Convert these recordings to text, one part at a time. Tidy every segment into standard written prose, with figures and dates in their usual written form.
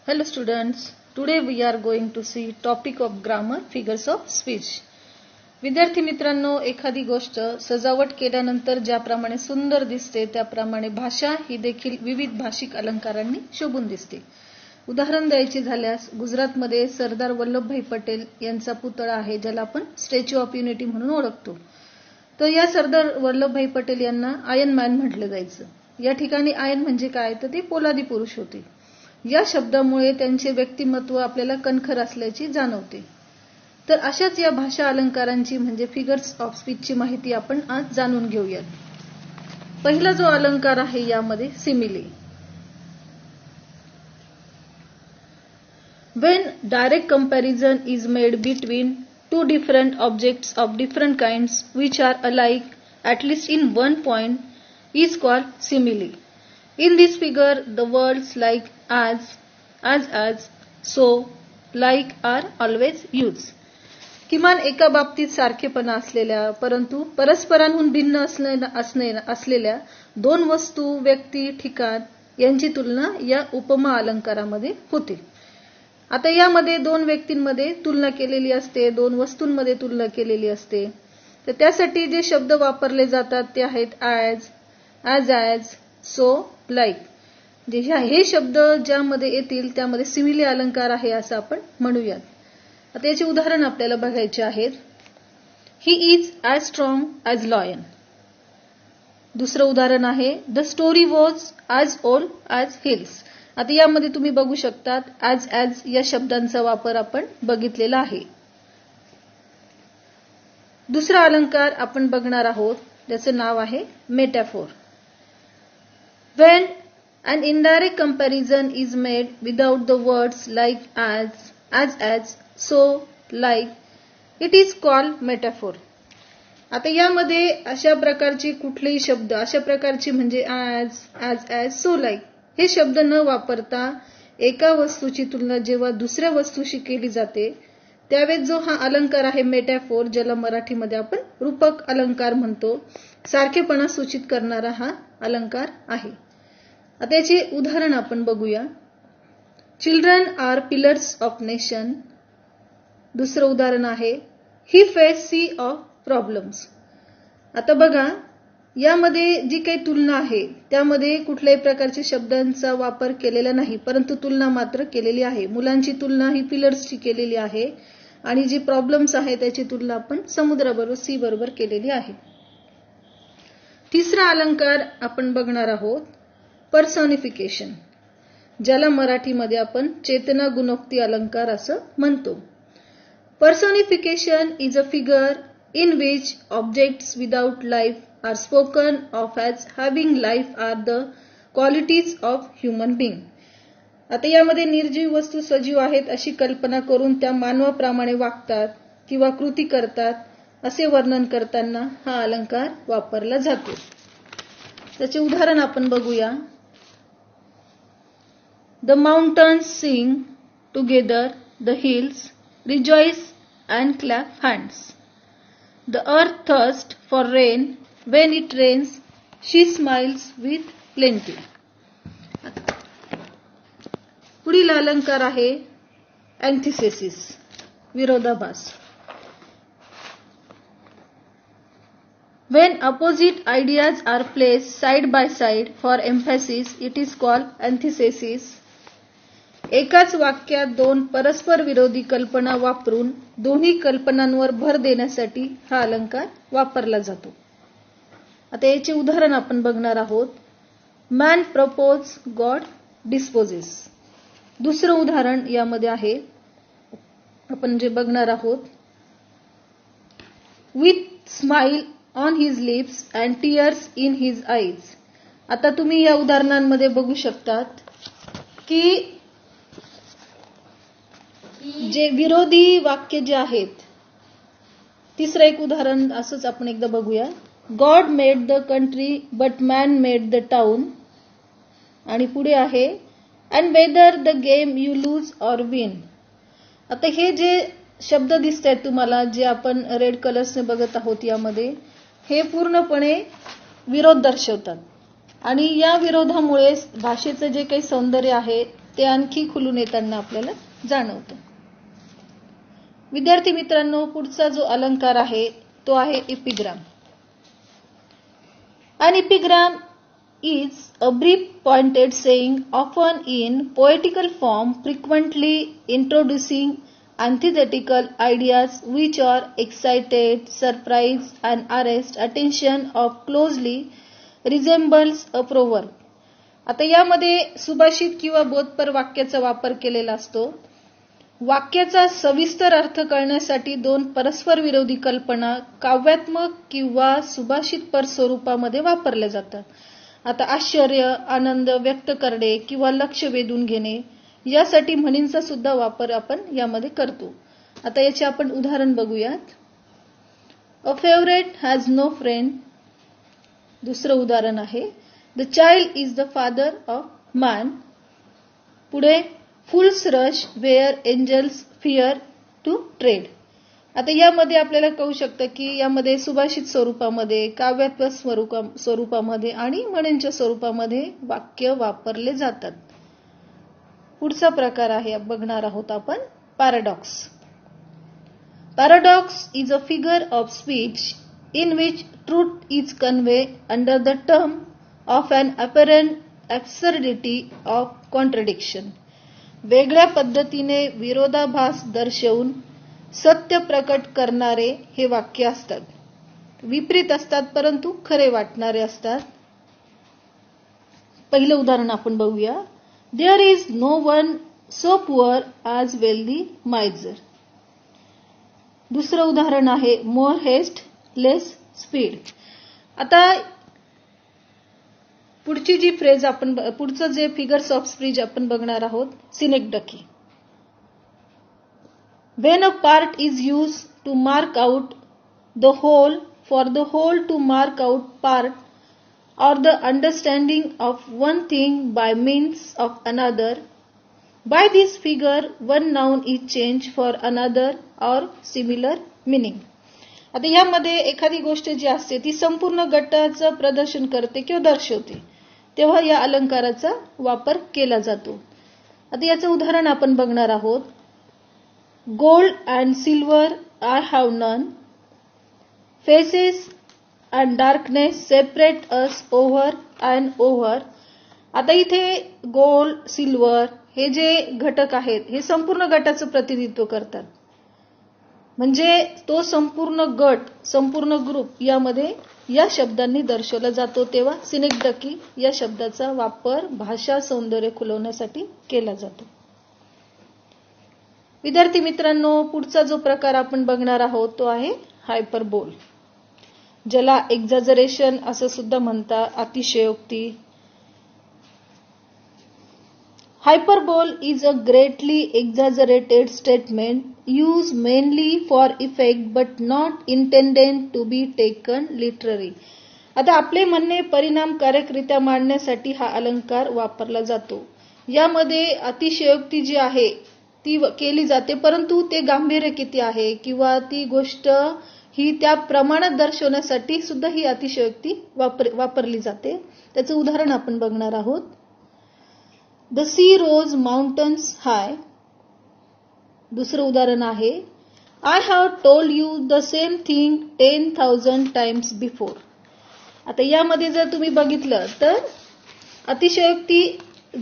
Hello students, today we are going to see topic of grammar figures of speech. विद्यार्थी मित्रांनो, एखादी गोष्ट सजावट केल्यानंतर ज्याप्रमाणे सुंदर दिसते त्याप्रमाणे भाषा ही देखील विविध भाषिक अलंकारांनी शोभून दिसते. उदाहरण द्यायचे झाल्यास गुजरातमध्ये सरदार वल्लभभाई पटेल यांचा पुतळा आहे ज्याला आपण स्टॅच्यू ऑफ युनिटी म्हणून ओळखतो. तर या सरदार वल्लभभाई पटेल यांना आयर्न मॅन म्हटलं जायचं. या ठिकाणी आयर्न म्हणजे काय तर ते पोलादी पुरुष होते. या शब्दामुळे त्यांचे व्यक्तिमत्व आपल्याला कणखर असल्याची जाणवते. तर अशाच या भाषा अलंकारांची म्हणजे फिगर्स ऑफ स्पीचची माहिती आपण आज जाणून घेऊयात. पहिला जो अलंकार आहे यामध्ये simile. When direct comparison is made between two different objects of different kinds which are alike at least in one point is called simile. In this figure, the words like as, so, like are always used. किमान एका बाबतीत सारखेपणा असलेल्या परंतु परस्परांहून भिन्न असलेल्या दोन वस्तू, व्यक्ती, ठिकाण यांची तुलना या उपमा अलंकारामध्ये होते. आता यामध्ये दोन व्यक्तींमध्ये तुलना केलेली असते, दोन वस्तूंमध्ये तुलना केलेली असते. तर त्यासाठी जे शब्द वापरले जातात ते आहेत as, so, like. हे शब्द ज्यामध्ये येतील त्यामध्ये सिमिली अलंकार आहे असं आपण म्हणूयात. आता याचे उदाहरण आपल्याला बघायचे आहेत. He is as strong as lion. दुसरं उदाहरण आहे the story was as old as hills. आता यामध्ये तुम्ही बघू शकतात ॲज या शब्दांचा वापर आपण बघितलेला आहे. दुसरा अलंकार आपण बघणार आहोत ज्याचं नाव आहे metaphor. When an indirect comparison is made without the words like as, so, like, it is called metaphor. आता यामध्ये अशा प्रकारची कुठलेही शब्द अशा प्रकारची म्हणजे as, so, like हे शब्द न वापरता एका वस्तूची तुलना जेव्हा दुसऱ्या वस्तूशी केली जाते त्यावेळेस जो हा अलंकार आहे मेटाफोर, ज्याला मराठीमध्ये आपण रूपक अलंकार म्हणतो, सारखेपणा सूचित करणारा हा अलंकार आहे. आता याचे उदाहरण आपण बघूया. Children are pillars of nation. दुसरं उदाहरण आहे ही फेस सी ऑफ प्रॉब्लेम्स. आता बघा यामध्ये जी काही तुलना आहे त्यामध्ये कुठल्याही प्रकारच्या शब्दांचा वापर केलेला नाही, परंतु तुलना मात्र केलेली आहे. मुलांची तुलना ही पिलर्सची केलेली आहे आणि जी प्रॉब्लेम्स आहे त्याची तुलना आपण समुद्राबरोबर सी बरोबर केलेली आहे. तिसरा अलंकार आपण बघणार आहोत पर्सॉनिफिकेशन, ज्याला मराठीमध्ये आपण चेतना गुणोक्ती अलंकार असं म्हणतो. पर्सॉनिफिकेशन is a figure in which objects without life are spoken of as having life are the qualities of human being. आता यामध्ये निर्जीव वस्तू सजीव आहेत अशी कल्पना करून त्या मानवाप्रमाणे वागतात किंवा कृती करतात असे वर्णन करताना हा अलंकार वापरला जातो. त्याचे उदाहरण आपण बघूया. The mountains sing together, the hills rejoice and clap hands. The earth thirsts for rain. When it rains, she smiles with plenty. पुढील अलंकार आहे antithesis, विरोधाभास. When opposite ideas are placed side by side for emphasis, it is called antithesis. एकाच वाक्यात दोन परस्पर विरोधी कल्पना वापरून दोन्ही कल्पनांवर भर देण्यासाठी हा अलंकार वापरला जातो. आता याचे उदाहरण आपण बघणार आहोत. Man propose, God disposes. दुसरं उदाहरण यामध्ये आहे आपण जे बघणार आहोत with smile on his lips and tears in his eyes. आता तुम्ही या उदाहरणांमध्ये बघू शकतात की जे विरोधी वाक्य जे आहेत. तिसरं एक उदाहरण असंच आपण एकदा बघूया. God made the country but man made the town. आणि पुढे आहे and whether the game you lose or win. आता हे जे शब्द दिसत आहेत तुम्हाला जे आपण रेड कलर्सने बघत आहोत यामध्ये हे पूर्णपणे विरोध दर्शवतात आणि या विरोधामुळे भाषेचं जे काही सौंदर्य आहे ते आणखी खुलून येताना आपल्याला जाणवतं. विद्यार्थी मित्रांनो, पुढचा जो अलंकार आहे तो आहे epigram. An epigram is a brief pointed saying often in poetical form frequently introducing antithetical ideas which are excited, surprise and arrest attention of closely resembles a proverb. आता यामध्ये सुभाषित किंवा बोधपर वाक्याचा वापर केलेला असतो. वाक्याचा सविस्तर अर्थ कळण्यासाठी दोन परस्पर विरोधी कल्पना काव्यात्मक किंवा सुभाषितपर स्वरूपामध्ये वापरल्या जातात. आता आश्चर्य, आनंद व्यक्त करणे किंवा लक्ष वेधून घेणे यासाठी म्हणींचा सुद्धा वापर आपण यामध्ये करतो. आता याचे आपण उदाहरण बघूयात. A favourite has no friend. दुसरं उदाहरण आहे the child is the father of man. पुढे Fools rush where angels fear to tread. आता यामध्ये आपल्याला कळू शकतं की यामध्ये सुभाषित स्वरूपामध्ये, काव्यात्मक स्वरूपामध्ये आणि म्हणींच्या स्वरूपामध्ये वाक्य वापरले जातात. पुढचा प्रकार आहे बघणार आहोत आपण paradox. Paradox is a figure of speech in which truth is conveyed under the term of an apparent absurdity of contradiction. वेगळ्या पद्धतीने विरोधाभास दर्शवून सत्य प्रकट करणारे हे वाक्य असतात. विपरीत असतात परंतु खरे वाटणारे असतात. पहिलं उदाहरण आपण बघूया. There is no one so poor as wealthy miser. दुसरं उदाहरण आहे more haste, less speed. आता पुढची जी फ्रेज आपण पुढचं जे फिगर्स ऑफ स्पीच आपण बघणार आहोत सिनेक्डकी. When a part is used to mark out the whole, for the whole to mark out part, or the understanding of one thing by means of another, by this figure one noun is changed for another or similar meaning. आता यामध्ये एखादी गोष्ट जी असते ती संपूर्ण गटाचं प्रदर्शन करते किंवा दर्शवते, तेव्हा या अलंकाराचा वापर केला जातो. आता याचं उदाहरण आपण बघणार आहोत. Gold and silver I have none. Faces and darkness separate us over and over. आता इथे गोल्ड, सिल्वर हे जे घटक आहेत हे संपूर्ण गटाचं प्रतिनिधित्व करतात. म्हणजे तो संपूर्ण गट, संपूर्ण ग्रुप यामध्ये या शब्दांनी दर्शवला जातो. तेव्हा सिनेक्डकी या शब्दाचा वापर भाषा सौंदर्य खुलवण्यासाठी केला जातो. विद्यार्थी मित्रांनो, पुढचा जो प्रकार आपण बघणार आहोत तो आहे हायपरबोल, ज्याला एक्झॅजरेशन असं सुद्धा म्हणतात, अतिशयोक्ती. Hyperbole is a greatly exaggerated statement used mainly for effect but not intended to be taken literally. आता आपले म्हणणे परिणामकारकरित्या मांडण्यासाठी हा अलंकार वापरला जातो. यामध्ये अतिशयोक्ती जी आहे ती केली जाते, परंतु ते गांभीर्य किती आहे किंवा ती गोष्ट ही त्या प्रमाणात दर्शवण्यासाठी सुद्धा ही अतिशयोक्ती वापरली जाते. त्याचं उदाहरण आपण बघणार आहोत. The sea rose mountains high. दुसरं उदाहरण आहे I have told you the same thing 10,000 times before. आता यामध्ये जर तुम्ही बघितलं तर अतिशयोक्ती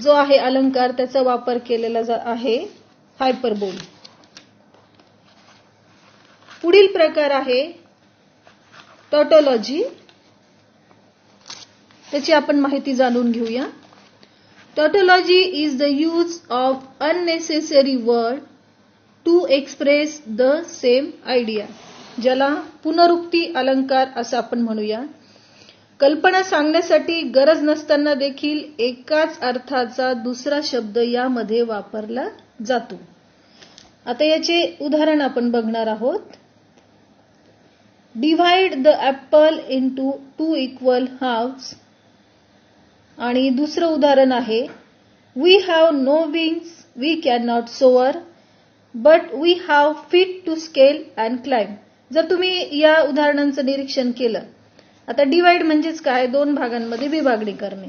जो आहे अलंकार त्याचा वापर केलेला आहे हायपरबोल. पुढील प्रकार आहे टॉटोलॉजी. त्याची आपण माहिती जाणून घेऊया. Tautology is the use of unnecessary word to express the same idea. ज्याला पुनरुक्ती अलंकार असं आपण म्हणूया. कल्पना सांगण्यासाठी गरज नसताना देखील एकाच अर्थाचा दुसरा शब्द यामध्ये वापरला जातो. आता याचे उदाहरण आपण बघणार आहोत. Divide the apple into two equal halves. आणि दुसरं उदाहरण आहे We have no wings, we cannot soar, but we have feet to scale and climb. जर तुम्ही या उदाहरणांचं निरीक्षण केलं, आता डिवाइड म्हणजेच काय, दोन भागांमध्ये विभागणी करणे.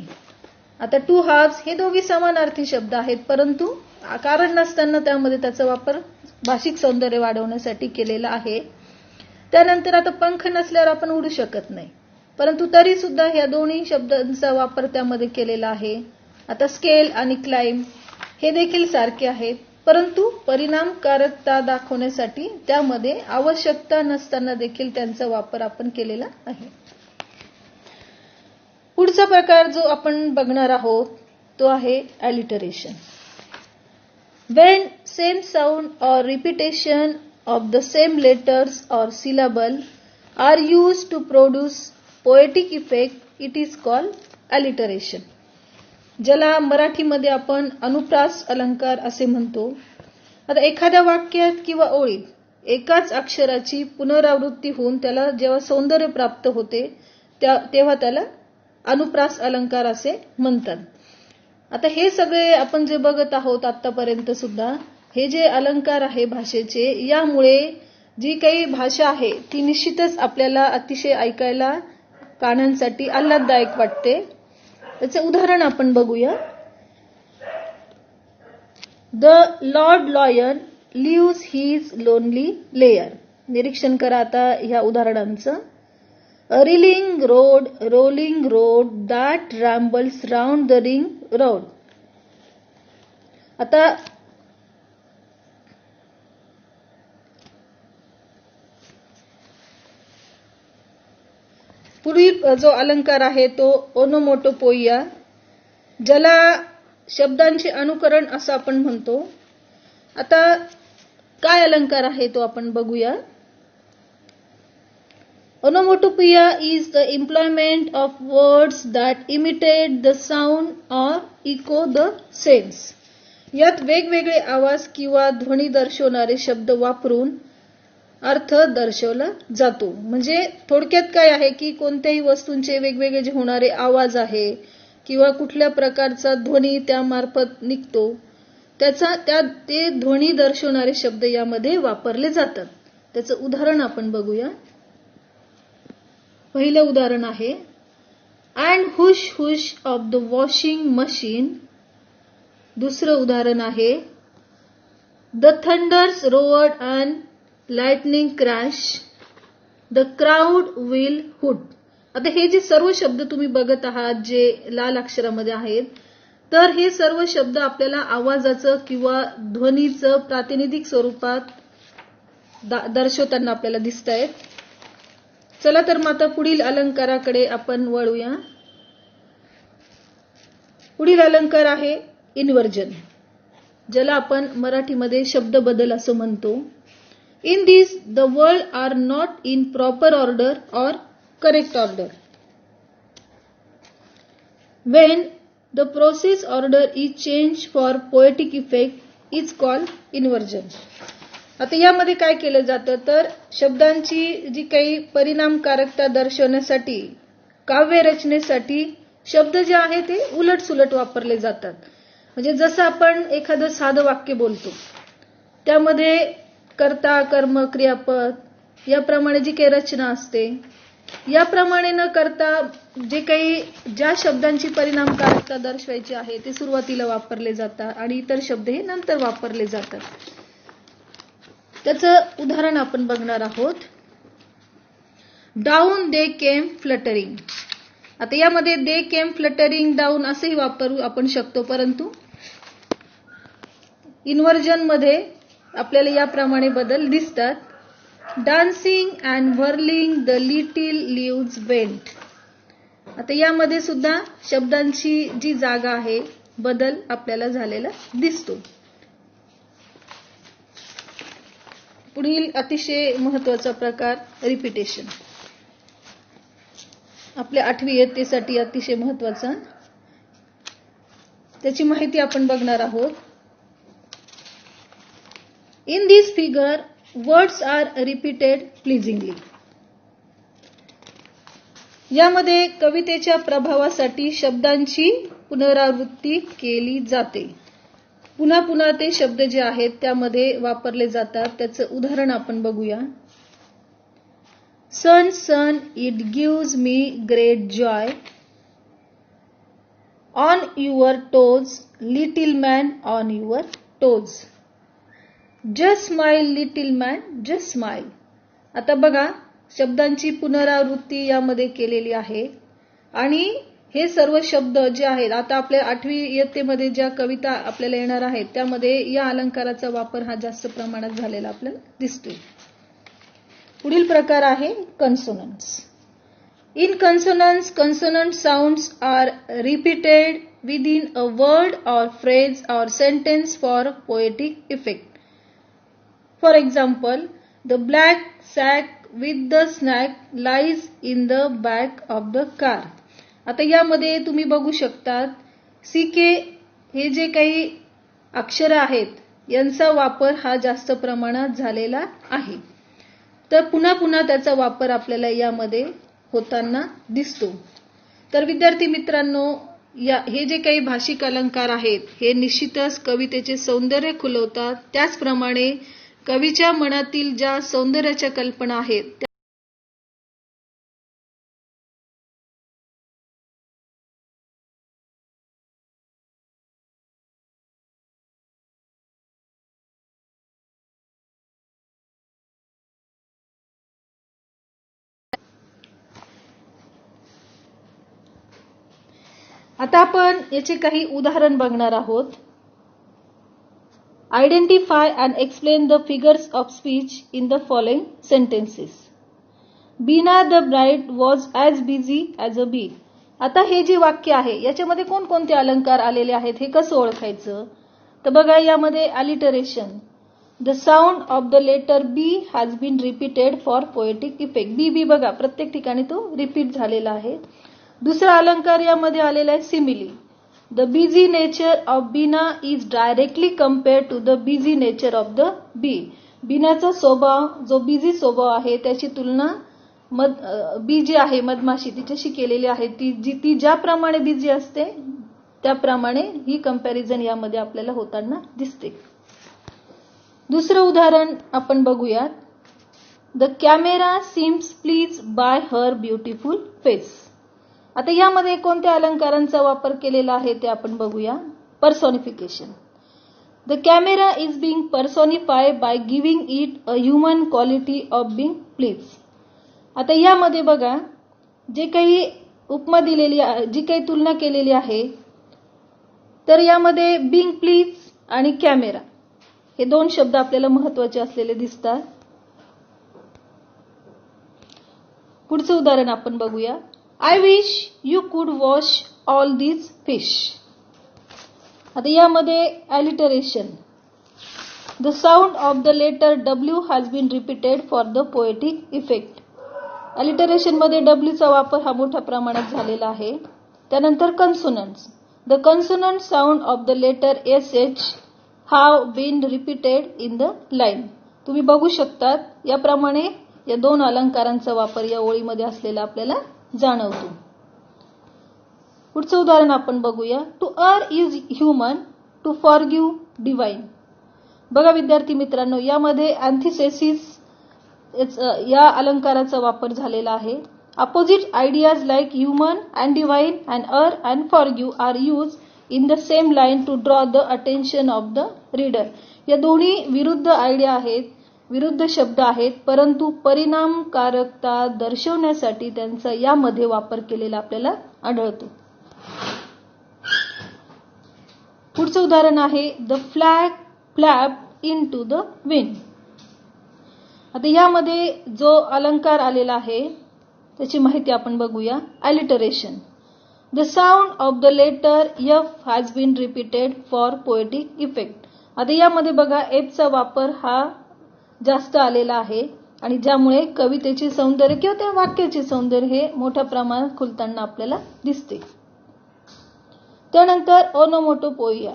आता टू हार्ब्स हे दोघी समानार्थी शब्द आहेत, परंतु कारण नसताना त्यामध्ये त्याचा वापर भाषिक सौंदर्य वाढवण्यासाठी केलेला आहे. त्यानंतर आता पंख नसल्यावर आपण उडू शकत नाही, परंतु तरी सुद्धा ह्या दोन्ही शब्दांचा वापर त्यामध्ये केलेला आहे. आता स्केल आणि क्लाइंब हे देखील सारखे आहेत, परंतु परिणामकारकता दाखवण्यासाठी त्यामध्ये आवश्यकता नसताना देखील त्यांचा वापर आपण केलेला आहे. पुढचा प्रकार जो आपण बघणार आहोत तो आहे alliteration. When same sound or repetition of the same letters or syllable are used to produce poetic effect, it is called alliteration. ज्याला मराठीमध्ये आपण अनुप्रास अलंकार असे म्हणतो. आता एखाद्या वाक्यात किंवा ओळीत एकाच अक्षराची पुनरावृत्ती होऊन त्याला जेव्हा सौंदर्य प्राप्त होते तेव्हा त्याला अनुप्रास अलंकार असे म्हणतात. आता हे सगळे आपण जे बघत आहोत आतापर्यंत सुद्धा हे जे अलंकार आहे भाषेचे, यामुळे जी काही भाषा आहे ती निश्चितच आपल्याला अतिशय ऐकायला कानांसाठी आल्हाददायक वाटते. त्याचे उदाहरण आपण बघूया. The lord lion lives his lonely lair. निरीक्षण करा आता ह्या उदाहरणांचं. A rolling road that rambles round the ring road. आता पुढील जो अलंकार आहे तो ओनोमोटोपोइया, ज्याला शब्दांचे अनुकरण असं आपण म्हणतो. आता काय अलंकार आहे तो आपण बघूया. Onomatopoeia is the employment of words that imitate the sound or echo the sense. यात वेगवेगळे आवाज किंवा ध्वनी दर्शवणारे शब्द वापरून अर्थ दर्शवला जातो. म्हणजे थोडक्यात काय आहे की कोणत्याही वस्तूंचे वेगवेगळे जे होणारे आवाज आहे किंवा कुठल्या प्रकारचा ध्वनी त्यामार्फत निघतो ते ध्वनी दर्शवणारे शब्द यामध्ये वापरले जातात. त्याचं उदाहरण आपण बघूया. पहिलं उदाहरण आहे and hush hush of the washing machine. दुसरं उदाहरण आहे the thunders roared and lightning crash. The crowd will hoot. आता हे जे सर्व शब्द तुम्ही बघत आहात जे लाल अक्षरामध्ये आहेत, तर हे सर्व शब्द आपल्याला आवाजाचं किंवा ध्वनीचं प्रातिनिधिक स्वरूपात दर्शवताना आपल्याला दिसत आहेत. चला तर मग आता पुढील अलंकाराकडे आपण वळूया. पुढील अलंकार आहे इन्व्हर्जन, ज्याला आपण मराठीमध्ये शब्द बदल असं म्हणतो. In this the word are not in proper order or correct order. When the process order is change for poetic effect is called inversion. आता यामध्ये काय केलं जातं तर शब्दांची जी काही परिणामकारकता दर्शवण्यासाठी काव्य रचनेसाठी शब्द जे आहे ते उलट सुलट वापरले जातात. म्हणजे जसं आपण एखादं साधं वाक्य बोलतो त्यामध्ये कर्ता कर्म क्रियापद याप्रमाणे जी काही रचना असते याप्रमाणे न करता ज्या शब्दांची परिणामकारकता दर्शवायची आहे ते सुरुवातीला वापरले जातात आणि इतर शब्द हे नंतर वापरले जातात. त्याचं उदाहरण आपण बघणार आहोत. डाऊन दे केम फ्लटरिंग. आता यामध्ये दे केम फ्लटरिंग डाऊन असेही वापरू आपण शकतो, परंतु इन्व्हर्जन मध्ये आपल्याला याप्रमाणे बदल दिसतात. Dancing and whirling the little leaves went. आता यामध्ये सुद्धा शब्दांची जी जागा आहे बदल आपल्याला झालेला दिसतो. पुढील अतिशय महत्त्वाचा प्रकार रिपिटेशन. आपल्या 8वी इयत्तेसाठी अतिशय महत्त्वाचा. त्याची माहिती आपण बघणार आहोत. In this figure words are repeated pleasingly. यामध्ये कवितेच्या प्रभावासाठी शब्दांची पुनरावृत्ती केली जाते. पुन्हा पुन्हा ते शब्द जे आहेत त्यामध्ये वापरले जातात. त्याचं उदाहरण आपण बघूया. Sun sun it gives me great joy. On your toes, little man on your toes. Just smile little man, just smile. आता बघा शब्दांची पुनरावृत्ती यामध्ये केलेली आहे आणि हे सर्व शब्द जे आहेत, आता आपल्या 8वी इयत्तेमध्ये ज्या कविता आपल्याला येणार आहेत त्यामध्ये या अलंकाराचा वापर हा जास्त प्रमाणात झालेला आपल्याला दिसतोय. पुढील प्रकार आहे कन्सोनन्ट्स. In consonants, consonant sounds are repeated within a word or phrase or sentence for poetic effect. For example, the black sack with the snack lies in the back of the car. आता यामध्ये तुम्ही बघू शकता CK हे जे काही अक्षर आहेत यांचा वापर हा जास्त प्रमाणात झालेला आहे. तर पुन्हा पुन्हा त्याचा वापर आपल्याला यामध्ये होताना दिसतो. तर विद्यार्थी मित्रांनो, हे जे काही भाषिक अलंकार आहेत हे निश्चितच कवितेचे सौंदर्य खुलवतात. त्याचप्रमाणे कवीच्या मनातील ज्या सौंदर्याच्या कल्पना आहेत आता आपण याचे काही उदाहरण बघणार आहोत. Identify and explain the figures of speech in the following sentences. Beena the bride was as busy as a bee. आता हे जे वाक्य आहे याच्यामध्ये कोणकोणते अलंकार आलेले आहेत हे कसं ओळखायचं? तर बघा यामध्ये alliteration. The sound of the letter B has been repeated for poetic effect. B B बघा प्रत्येक ठिकाणी तो रिपीट झालेला आहे. दुसरा अलंकार यामध्ये आलेला आहे simile. The busy nature of Beena is directly compare to the busy nature of the bee. बीनाचा स्वभाव जो बिझी स्वभाव आहे त्याची तुलना बी जी आहे मधमाशी तिच्याशी केलेली आहे. ती ज्याप्रमाणे बिझी असते त्याप्रमाणे ही कंपॅरिझन यामध्ये आपल्याला होताना दिसते. दुसरं उदाहरण आपण बघूयात. The camera seems please bye her beautiful face. आता यामध्ये कोणत्या अलंकारांचा वापर केलेला आहे ते आपण बघूया. Personification. The camera is being personified by giving it a human quality of being please. आता यामध्ये बघा जे काही उपमा दिलेली जी काही तुलना केलेली आहे तर यामध्ये बिंग प्लीज आणि कॅमेरा हे दोन शब्द आपल्याला महत्वाचे असलेले दिसतात. पुढचं उदाहरण आपण बघूया. I wish you could wash all these fish. आता यामध्ये alliteration. The sound of the letter W has been repeated for the poetic effect. Alliteration मध्ये W चा वापर हा मोठ्या प्रमाणात झालेला आहे. त्यानंतर consonants. The consonant sound of the letter SH have been repeated in the line. तुम्ही बघू शकतात याप्रमाणे या दोन अलंकारांचा वापर या ओळीमध्ये असलेला आपल्याला जाणवतो. पुढचं उदाहरण आपण बघूया. To err is human, to forgive divine. बघा विद्यार्थी मित्रांनो यामध्ये अँथिसेसिस या अलंकाराचा वापर झालेला आहे. Opposite ideas like human and divine and err and forgive are use in the same line to draw the attention of the reader. या दोन्ही विरुद्ध आयडिया आहेत, विरुद्ध शब्द आहेत, परंतु परिणामकारकता दर्शवण्यासाठी त्यांचा यामध्ये वापर केलेला आपल्याला आढळतो. पुढचं उदाहरण आहे the flag flap into the wind. आता यामध्ये जो अलंकार आलेला आहे त्याची माहिती आपण बघूया. Alliteration. The sound of the letter F has been repeated for poetic effect. आता यामध्ये बघा एफचा वापर हा जास्त आलेला आहे आणि ज्यामुळे कवितेचे सौंदर्य किंवा त्या वाक्याचे सौंदर्य हे मोठ्या प्रमाणात खुलताना आपल्याला दिसते. त्यानंतर ओनोमोटोपोइया.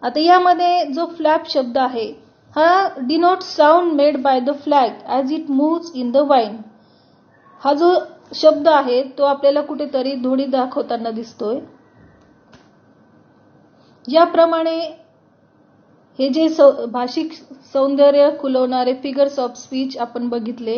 आता यामध्ये जो फ्लॅप शब्द आहे हा denote sound made by the flag as it moves in the wine. हा जो शब्द आहे तो आपल्याला कुठेतरी ध्वनी दाखवताना दिसतोय. याप्रमाणे हे जे भाषिक सौंदर्य खुलवणारे फिगर्स ऑफ स्पीच आपण बघितले